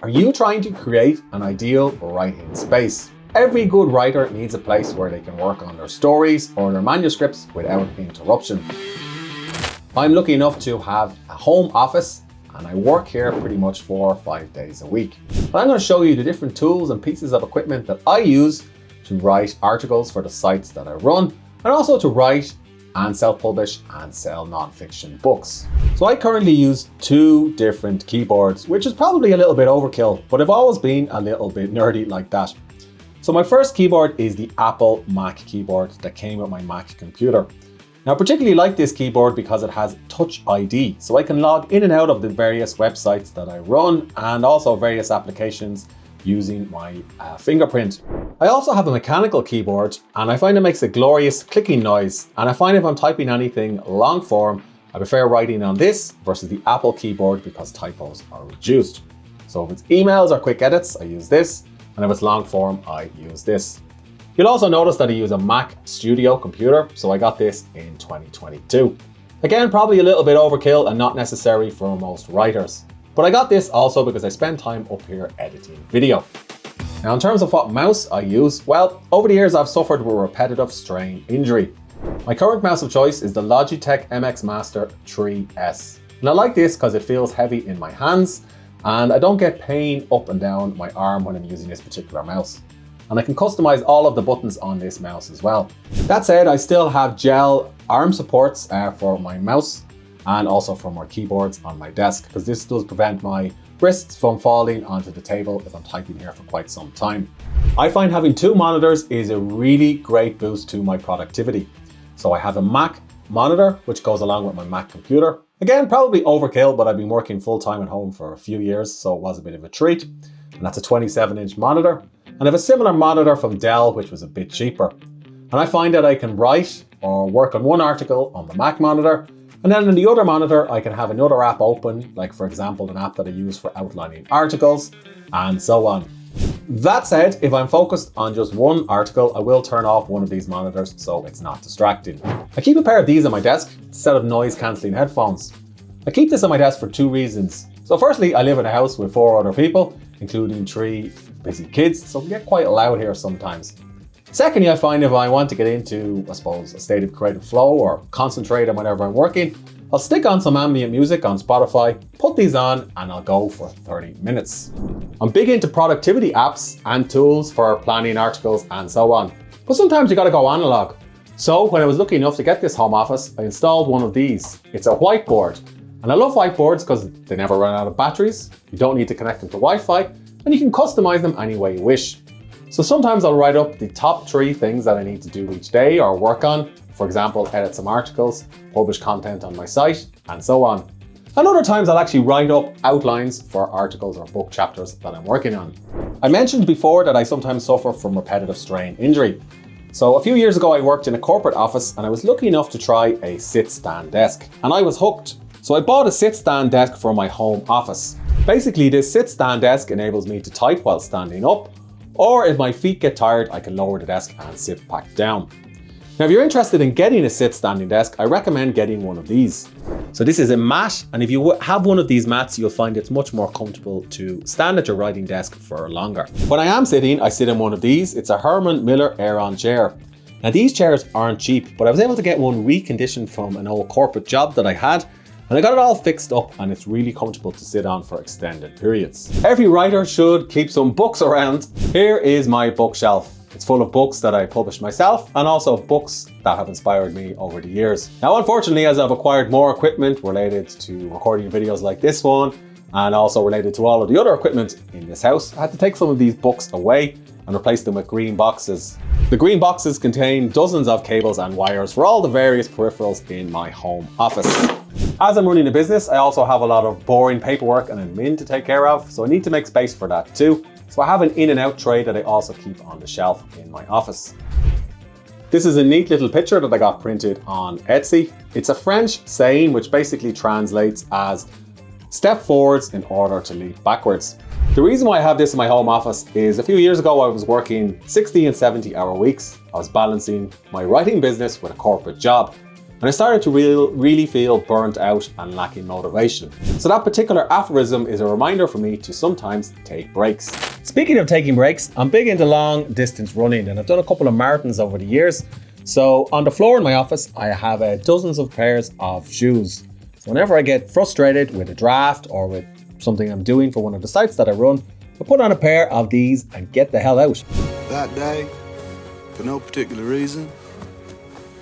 Are you trying to create an ideal writing space? Every good writer needs a place where they can work on their stories or their manuscripts without interruption. I'm lucky enough to have a home office and I work here pretty much 4 or 5 days a week. But I'm going to show you the different tools and pieces of equipment that I use to write articles for the sites that I run, and also to write and self-publish and sell non-fiction books. So I currently use 2 different keyboards, which is probably a little bit overkill, but I've always been a little bit nerdy like that. So my first keyboard is the Apple Mac keyboard that came with my Mac computer. Now, I particularly like this keyboard because it has Touch ID, so I can log in and out of the various websites that I run and also various applications using my fingerprint. I also have a mechanical keyboard and I find it makes a glorious clicking noise, and I find if I'm typing anything long form, I prefer writing on this versus the Apple keyboard because typos are reduced. So if it's emails or quick edits, I use this, and if it's long form, I use this. You'll also notice that I use a Mac Studio computer, so I got this in 2022. Again, probably a little bit overkill and not necessary for most writers. But I got this also because I spend time up here editing video. Now, in terms of what mouse I use, well, over the years I've suffered with repetitive strain injury. My current mouse of choice is the Logitech MX Master 3S. And I like this because it feels heavy in my hands and I don't get pain up and down my arm when I'm using this particular mouse. And I can customize all of the buttons on this mouse as well. That said, I still have gel arm supports for my mouse and also for my keyboards on my desk, because this does prevent my wrists from falling onto the table if I'm typing here for quite some time. I find having 2 monitors is a really great boost to my productivity. So I have a Mac monitor, which goes along with my Mac computer. Again, probably overkill, but I've been working full time at home for a few years, so it was a bit of a treat. And that's a 27-inch monitor. And I have a similar monitor from Dell, which was a bit cheaper. And I find that I can write or work on one article on the Mac monitor, and then on the other monitor, I can have another app open, like for example, an app that I use for outlining articles, and so on. That said, if I'm focused on just one article, I will turn off one of these monitors so it's not distracting. I keep a pair of these on my desk instead of noise-cancelling headphones. I keep this on my desk for 2 reasons. So firstly, I live in a house with 4 other people, including 3 busy kids, so it can get quite loud here sometimes. Secondly, I find if I want to get into, I suppose, a state of creative flow or concentrate on whatever I'm working, I'll stick on some ambient music on Spotify, put these on, and I'll go for 30 minutes. I'm big into productivity apps and tools for planning articles and so on, but sometimes you gotta go analog. So when I was lucky enough to get this home office, I installed one of these. It's a whiteboard. And I love whiteboards because they never run out of batteries, you don't need to connect them to Wi-Fi, and you can customize them any way you wish. So sometimes I'll write up the top 3 things that I need to do each day or work on. For example, edit some articles, publish content on my site, and so on. And other times I'll actually write up outlines for articles or book chapters that I'm working on. I mentioned before that I sometimes suffer from repetitive strain injury. So a few years ago I worked in a corporate office and I was lucky enough to try a sit-stand desk, and I was hooked. So I bought a sit-stand desk for my home office. Basically, this sit-stand desk enables me to type while standing up, or if my feet get tired, I can lower the desk and sit back down. Now, if you're interested in getting a sit-standing desk, I recommend getting one of these. So this is a mat, and if you have one of these mats, you'll find it's much more comfortable to stand at your writing desk for longer. When I am sitting, I sit in one of these. It's a Herman Miller Aeron chair. Now, these chairs aren't cheap, but I was able to get one reconditioned from an old corporate job that I had, and I got it all fixed up, and it's really comfortable to sit on for extended periods. Every writer should keep some books around. Here is my bookshelf. It's full of books that I published myself and also books that have inspired me over the years. Now, unfortunately, as I've acquired more equipment related to recording videos like this one, and also related to all of the other equipment in this house, I had to take some of these books away and replace them with green boxes. The green boxes contain dozens of cables and wires for all the various peripherals in my home office. As I'm running a business, I also have a lot of boring paperwork and admin to take care of, so I need to make space for that too. So I have an in and out tray that I also keep on the shelf in my office. This is a neat little picture that I got printed on Etsy. It's a French saying which basically translates as step forwards in order to leap backwards. The reason why I have this in my home office is a few years ago I was working 60 and 70 hour weeks. I was balancing my writing business with a corporate job. and I started to really feel burnt out and lacking motivation. So that particular aphorism is a reminder for me to sometimes take breaks. Speaking of taking breaks, I'm big into long distance running, and I've done a couple of marathons over the years. So on the floor in my office, I have dozens of pairs of shoes. So whenever I get frustrated with a draft or with something I'm doing for one of the sites that I run, I put on a pair of these and get the hell out. That day, for no particular reason,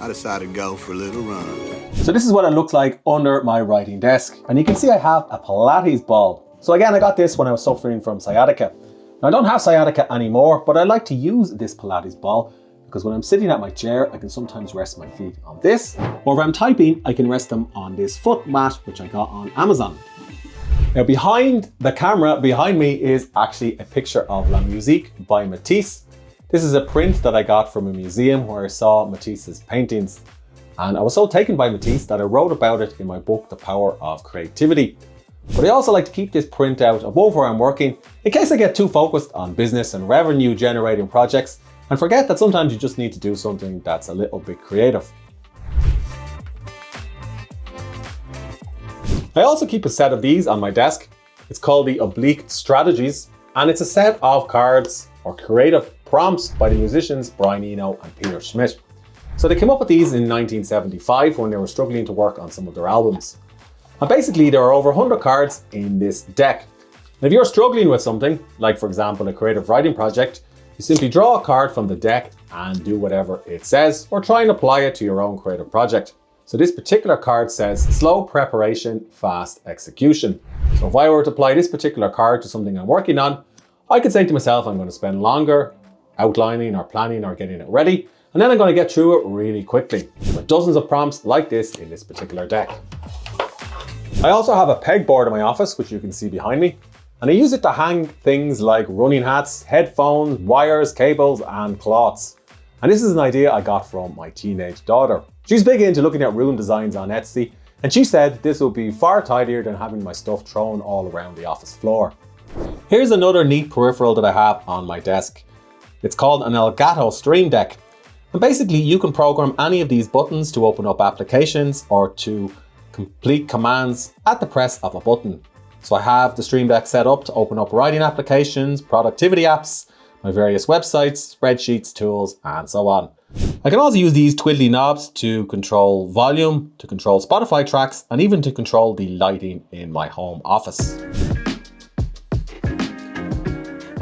I decided to go for a little run. So this is what it looks like under my writing desk. And you can see I have a Pilates ball. So again, I got this when I was suffering from sciatica. Now I don't have sciatica anymore, but I like to use this Pilates ball because when I'm sitting at my chair, I can sometimes rest my feet on this, or if I'm typing, I can rest them on this foot mat, which I got on Amazon. Now behind the camera, behind me is actually a picture of La Musique by Matisse. This is a print that I got from a museum where I saw Matisse's paintings. And I was so taken by Matisse that I wrote about it in my book, The Power of Creativity. But I also like to keep this print out above where I'm working in case I get too focused on business and revenue generating projects and forget that sometimes you just need to do something that's a little bit creative. I also keep a set of these on my desk. It's called the Oblique Strategies, and it's a set of cards or creative prompts by the musicians Brian Eno and Peter Schmidt. So they came up with these in 1975 when they were struggling to work on some of their albums. And basically there are over 100 cards in this deck. And if you're struggling with something, like for example a creative writing project, you simply draw a card from the deck and do whatever it says, or try and apply it to your own creative project. So this particular card says slow preparation, fast execution. So if I were to apply this particular card to something I'm working on, I could say to myself, I'm going to spend longer outlining or planning or getting it ready, and then I'm going to get through it really quickly. With dozens of prompts like this in this particular deck. I also have a pegboard in my office, which you can see behind me, and I use it to hang things like running hats, headphones, wires, cables, and cloths. And this is an idea I got from my teenage daughter. She's big into looking at rune designs on Etsy, and she said this would be far tidier than having my stuff thrown all around the office floor. Here's another neat peripheral that I have on my desk. It's called an Elgato Stream Deck. And basically you can program any of these buttons to open up applications or to complete commands at the press of a button. So I have the Stream Deck set up to open up writing applications, productivity apps, my various websites, spreadsheets, tools, and so on. I can also use these twiddly knobs to control volume, to control Spotify tracks, and even to control the lighting in my home office.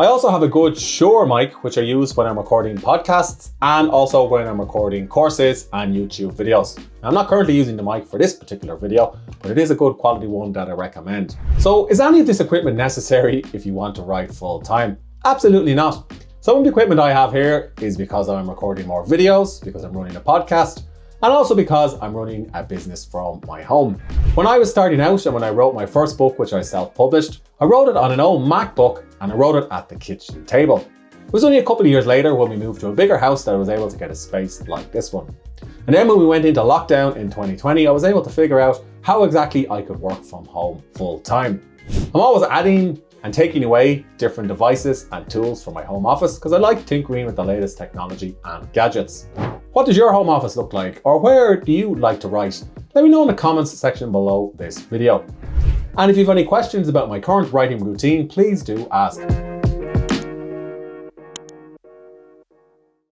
I also have a good Shure mic, which I use when I'm recording podcasts and also when I'm recording courses and YouTube videos. Now, I'm not currently using the mic for this particular video, but it is a good quality one that I recommend. So is any of this equipment necessary if you want to write full time? Absolutely not. Some of the equipment I have here is because I'm recording more videos, because I'm running a podcast, and also because I'm running a business from my home. When I was starting out and when I wrote my first book, which I self-published, I wrote it on an old MacBook and I wrote it at the kitchen table. It was only a couple of years later when we moved to a bigger house that I was able to get a space like this one. And then when we went into lockdown in 2020, I was able to figure out how exactly I could work from home full time. I'm always adding and taking away different devices and tools from my home office because I like tinkering with the latest technology and gadgets. What does your home office look like, or where do you like to write? Let me know in the comments section below this video. And if you have any questions about my current writing routine, please do ask.